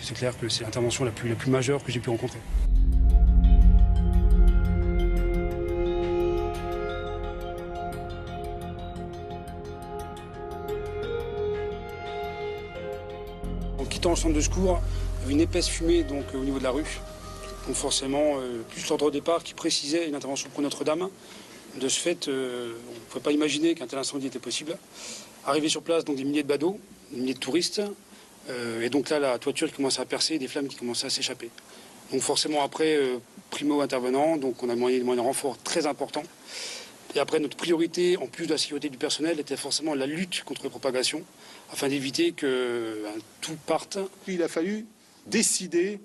c'est clair que c'est l'intervention la plus majeure que j'ai pu rencontrer. En quittant le centre de secours, il y avait une épaisse fumée donc, au niveau de la rue. Donc forcément, plus l'ordre au départ qui précisait une intervention pour Notre-Dame. De ce fait, on ne pouvait pas imaginer qu'un tel incendie était possible. Arrivé sur place, donc des milliers de badauds, des milliers de touristes. Et donc là, la toiture qui commençait à percer, des flammes qui commençaient à s'échapper. Donc forcément, après, primo intervenant, donc on a demandé un renfort très important. Et après, notre priorité, en plus de la sécurité du personnel, était forcément la lutte contre la propagation, afin d'éviter que tout parte. Il a fallu décider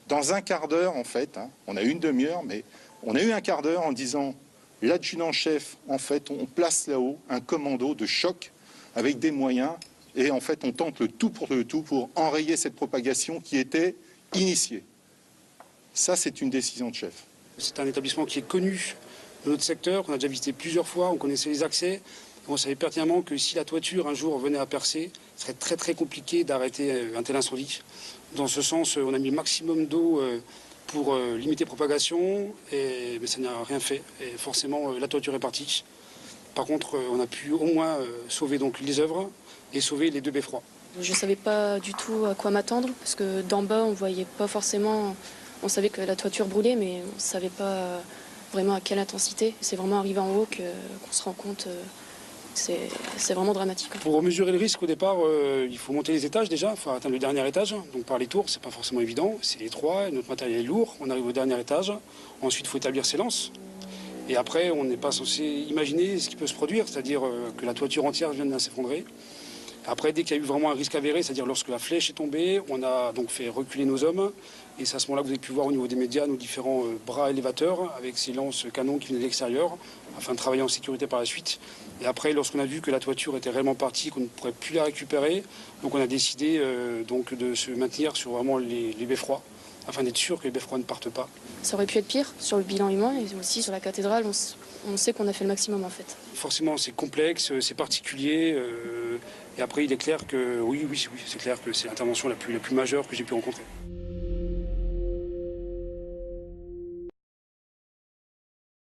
dans un quart d'heure, en fait, on a eu une demi-heure, mais on a eu un quart d'heure en disant, l'adjudant-chef, en fait, on place là-haut un commando de choc avec des moyens, et en fait, on tente le tout pour enrayer cette propagation qui était initiée. Ça, c'est une décision de chef. C'est un établissement qui est connu dans notre secteur, qu'on a déjà visité plusieurs fois, on connaissait les accès. On savait pertinemment que si la toiture un jour venait à percer, ce serait très très compliqué d'arrêter un tel incendie. Dans ce sens, on a mis le maximum d'eau pour limiter la propagation, mais ça n'a rien fait. Et forcément, la toiture est partie. Par contre, on a pu au moins sauver donc les œuvres et sauver les deux beffrois. Je ne savais pas du tout à quoi m'attendre, parce que d'en bas, on ne voyait pas forcément. On savait que la toiture brûlait, mais on ne savait pas vraiment à quelle intensité. C'est vraiment arrivé en haut qu'on se rend compte. C'est vraiment dramatique. Pour mesurer le risque, au départ, il faut monter les étages déjà. Il faut atteindre le dernier étage. Donc par les tours, c'est pas forcément évident. C'est étroit, notre matériel est lourd. On arrive au dernier étage. Ensuite, il faut établir ses lances. Et après, on n'est pas censé imaginer ce qui peut se produire, c'est-à-dire que la toiture entière vient de s'effondrer. Après, dès qu'il y a eu vraiment un risque avéré, c'est-à-dire lorsque la flèche est tombée, on a donc fait reculer nos hommes. Et c'est à ce moment-là que vous avez pu voir au niveau des médias nos différents bras élévateurs avec ces lances canons qui venaient de l'extérieur, afin de travailler en sécurité par la suite. Et après, lorsqu'on a vu que la toiture était réellement partie, qu'on ne pourrait plus la récupérer, donc on a décidé donc de se maintenir sur vraiment les beffrois, afin d'être sûr que les beffrois ne partent pas. Ça aurait pu être pire sur le bilan humain et aussi sur la cathédrale. On sait qu'on a fait le maximum en fait. Forcément, c'est complexe, c'est particulier. Et après, il est clair que oui, c'est clair que c'est l'intervention la plus majeure que j'ai pu rencontrer.